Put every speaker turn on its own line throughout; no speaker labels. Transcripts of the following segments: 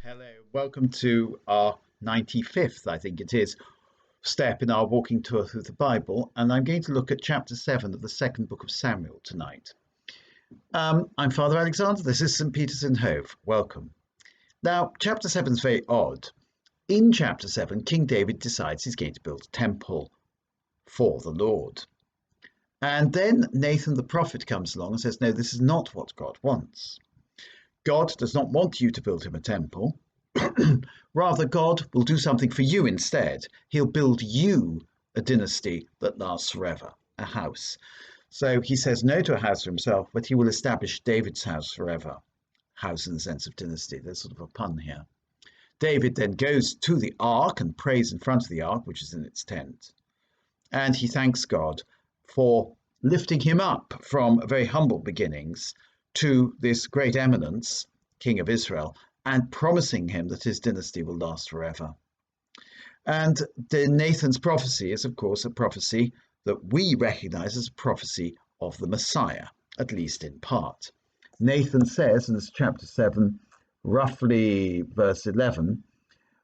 Hello, welcome to our 95th, I think it is, step in our walking tour through the Bible, and I'm going to look at chapter 7 of the second book of Samuel tonight. I'm Father Alexander, this is St. Peter's in Hove, welcome. Now, chapter 7 is very odd. In chapter 7, King David decides he's going to build a temple for the Lord. And then Nathan the prophet comes along and says, no, this is not what God wants. God does not want you to build him a temple. Rather, God will do something for you instead. He'll build you a dynasty that lasts forever, a house. So he says no to a house for himself, but he will establish David's house forever. House in the sense of dynasty. There's sort of a pun here. David then goes to the ark and prays in front of the ark, which is in its tent. And he thanks God for lifting him up from very humble beginnings to this great eminence, King of Israel, and promising him that his dynasty will last forever. And Nathan's prophecy is, of course, a prophecy that we recognize as a prophecy of the Messiah, at least in part. Nathan says in this chapter 7, roughly verse 11,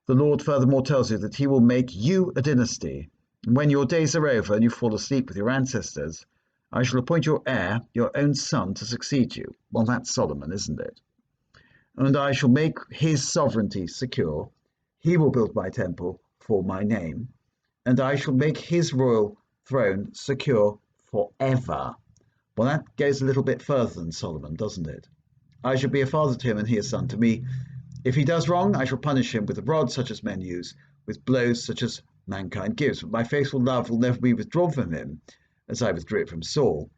the Lord furthermore tells you that he will make you a dynasty. And when your days are over and you fall asleep with your ancestors, I shall appoint your heir, your own son, to succeed you. Well, that's Solomon, isn't it? And I shall make his sovereignty secure. He will build my temple for my name, and I shall make his royal throne secure forever. Well, that goes a little bit further than Solomon, doesn't it? I shall be a father to him and he a son to me. If he does wrong, I shall punish him with a rod such as men use, with blows such as mankind gives. But my faithful love will never be withdrawn from him, as I withdrew it from Saul,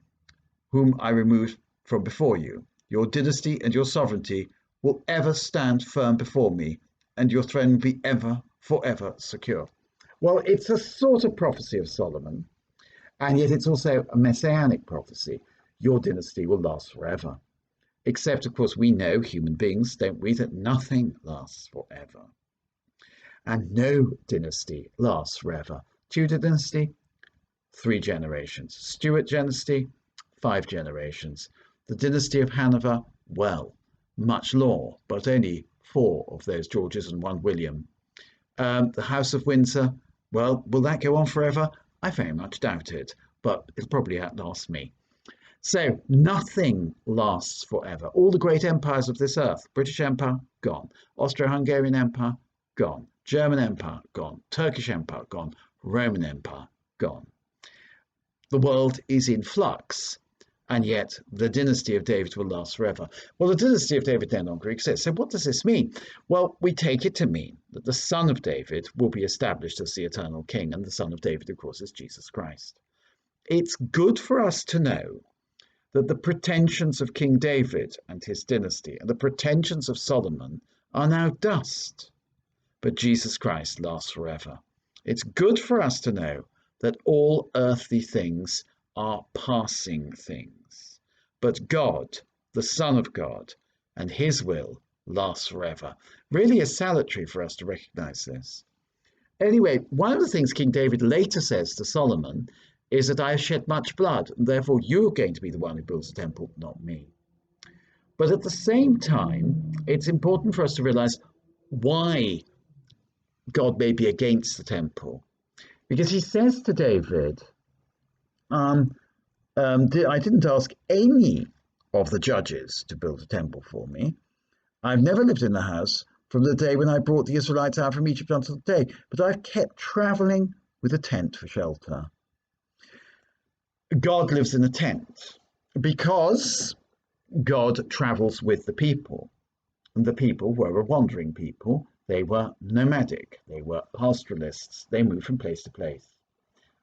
whom I removed from before you. Your dynasty and your sovereignty will ever stand firm before me, and your throne will be ever, forever secure. Well, it's a sort of prophecy of Solomon, and yet it's also a messianic prophecy. Your dynasty will last forever. Except, of course, we know, human beings, don't we, that nothing lasts forever. And no dynasty lasts forever. Tudor dynasty, 3 generations. Stuart dynasty, 5 generations. The dynasty of Hanover, well, much more, but only 4 of those Georges and 1 William. The House of Windsor, well, will that go on forever? I very much doubt it, but it'll probably outlast me. So nothing lasts forever. All the great empires of this earth, British Empire, gone. Austro-Hungarian Empire, gone. German Empire, gone. Turkish Empire, gone. Roman Empire, gone. The world is in flux, and yet the dynasty of David will last forever. Well, the dynasty of David no longer exists. So what does this mean? Well, we take it to mean that the son of David will be established as the eternal king, and the son of David, of course, is Jesus Christ. It's good for us to know that the pretensions of King David and his dynasty and the pretensions of Solomon are now dust, but Jesus Christ lasts forever. It's good for us to know that all earthly things are passing things, but God, the Son of God, and his will lasts forever. Really is salutary for us to recognize this. Anyway, one of the things King David later says to Solomon is that I have shed much blood, and therefore you're going to be the one who builds the temple, not me. But at the same time, it's important for us to realize why God may be against the temple. Because he says to David, I didn't ask any of the judges to build a temple for me. I've never lived in the house from the day when I brought the Israelites out from Egypt until today, but I've kept traveling with a tent for shelter. God lives in a tent because God travels with the people. And the people were a wandering people. They were nomadic. They were pastoralists. They moved from place to place.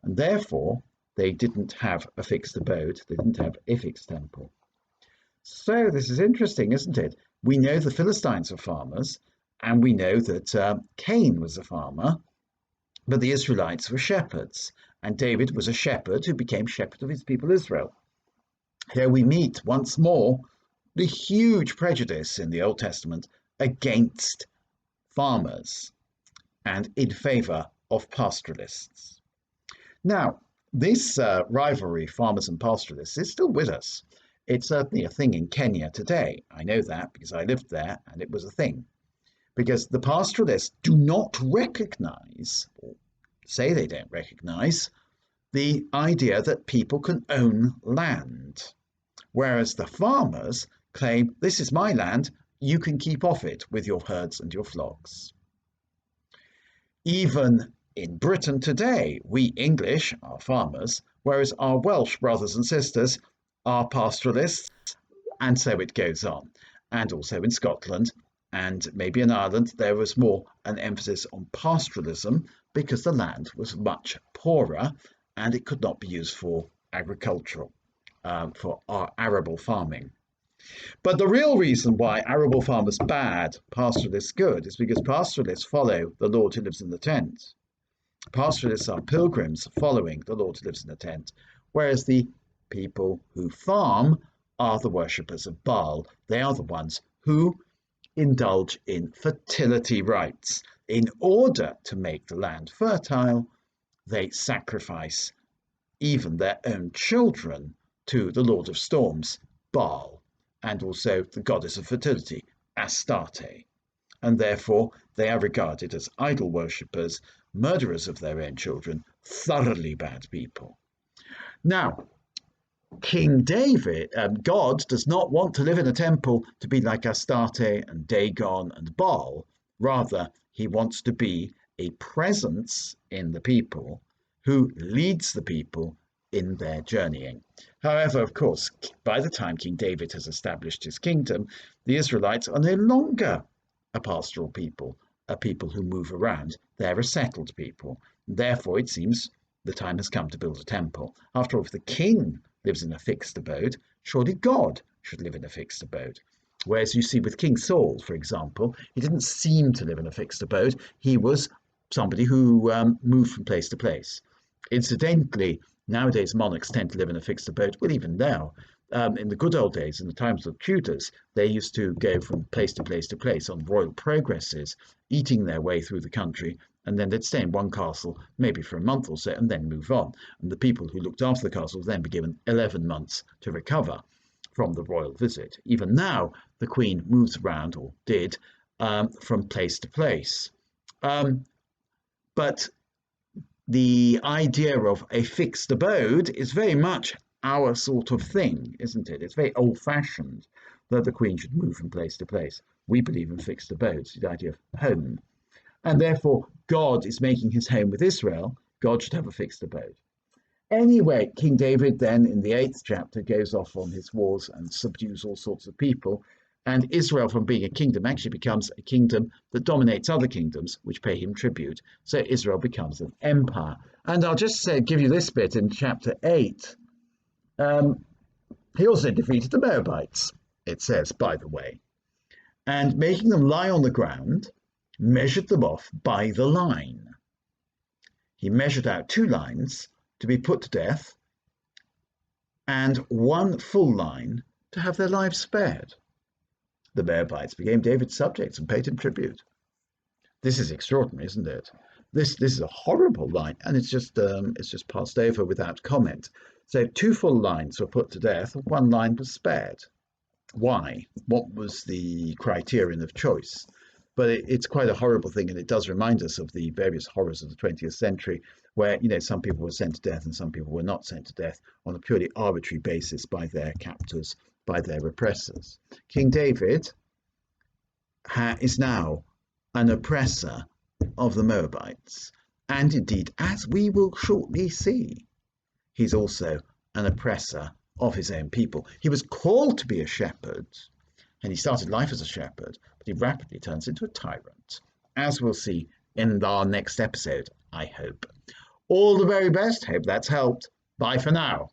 And therefore, they didn't have a fixed abode. They didn't have a fixed temple. So this is interesting, isn't it? We know the Philistines were farmers, and we know that Cain was a farmer, but the Israelites were shepherds. And David was a shepherd who became shepherd of his people Israel. Here we meet once more the huge prejudice in the Old Testament against farmers and in favor of pastoralists. Now, this rivalry, farmers and pastoralists, is still with us. It's certainly a thing in Kenya today. I know that because I lived there and it was a thing. because the pastoralists do not recognize, or say they don't recognize, the idea that people can own land, whereas the farmers claim, this is my land, you can keep off it with your herds and your flocks. Even in Britain today, we English are farmers, whereas our Welsh brothers and sisters are pastoralists, and so it goes on. And also in Scotland and maybe in Ireland, there was more an emphasis on pastoralism because the land was much poorer and it could not be used for agricultural, for arable farming. But the real reason why arable farmers bad, pastoralists good, is because pastoralists follow the Lord who lives in the tent. Pastoralists are pilgrims following the Lord who lives in the tent, whereas the people who farm are the worshippers of Baal. They are the ones who indulge in fertility rites. In order to make the land fertile, they sacrifice even their own children to the Lord of Storms, Baal, and also the goddess of fertility, Astarte. And therefore they are regarded as idol worshippers, murderers of their own children, thoroughly bad people. Now, King David, God does not want to live in a temple to be like Astarte and Dagon and Baal. Rather, he wants to be a presence in the people who leads the people in their journeying. However, of course, by the time King David has established his kingdom, the Israelites are no longer a pastoral people, a people who move around. They're a settled people. Therefore, it seems the time has come to build a temple. After all, if the king lives in a fixed abode, surely God should live in a fixed abode. Whereas you see with King Saul, for example, he didn't seem to live in a fixed abode. He was somebody who moved from place to place. Incidentally, nowadays monarchs tend to live in a fixed abode. Well, even now, in the good old days, in the times of the Tudors, they used to go from place to place to place on royal progresses, eating their way through the country, and then they'd stay in one castle, maybe for a month or so, and then move on. And the people who looked after the castle would then be given 11 months to recover from the royal visit. Even now, the Queen moves around, or did, from place to place. But the idea of a fixed abode is very much our sort of thing, isn't it? It's very old-fashioned that the Queen should move from place to place. We believe in fixed abodes, the idea of home. And therefore, God is making his home with Israel. God should have a fixed abode. Anyway, King David then, in the 8th chapter, goes off on his wars and subdues all sorts of people. And Israel, from being a kingdom, actually becomes a kingdom that dominates other kingdoms, which pay him tribute. So Israel becomes an empire. And I'll just give you this bit in chapter 8. He also defeated the Moabites, it says, by the way, and making them lie on the ground, measured them off by the line. He measured out 2 lines to be put to death and 1 full line to have their lives spared. The Moabites became David's subjects and paid him tribute. This is extraordinary, isn't it? This is a horrible line, and it's just passed over without comment. So 2 full lines were put to death, 1 line was spared. Why? What was the criterion of choice? But it's quite a horrible thing, and it does remind us of the various horrors of the 20th century, where some people were sent to death and some people were not sent to death on a purely arbitrary basis by their captors, by their oppressors. King David is now an oppressor of the Moabites, and indeed, as we will shortly see, he's also an oppressor of his own people. He was called to be a shepherd, and he started life as a shepherd, but he rapidly turns into a tyrant, as we'll see in our next episode, I hope. All the very best. Hope that's helped. Bye for now.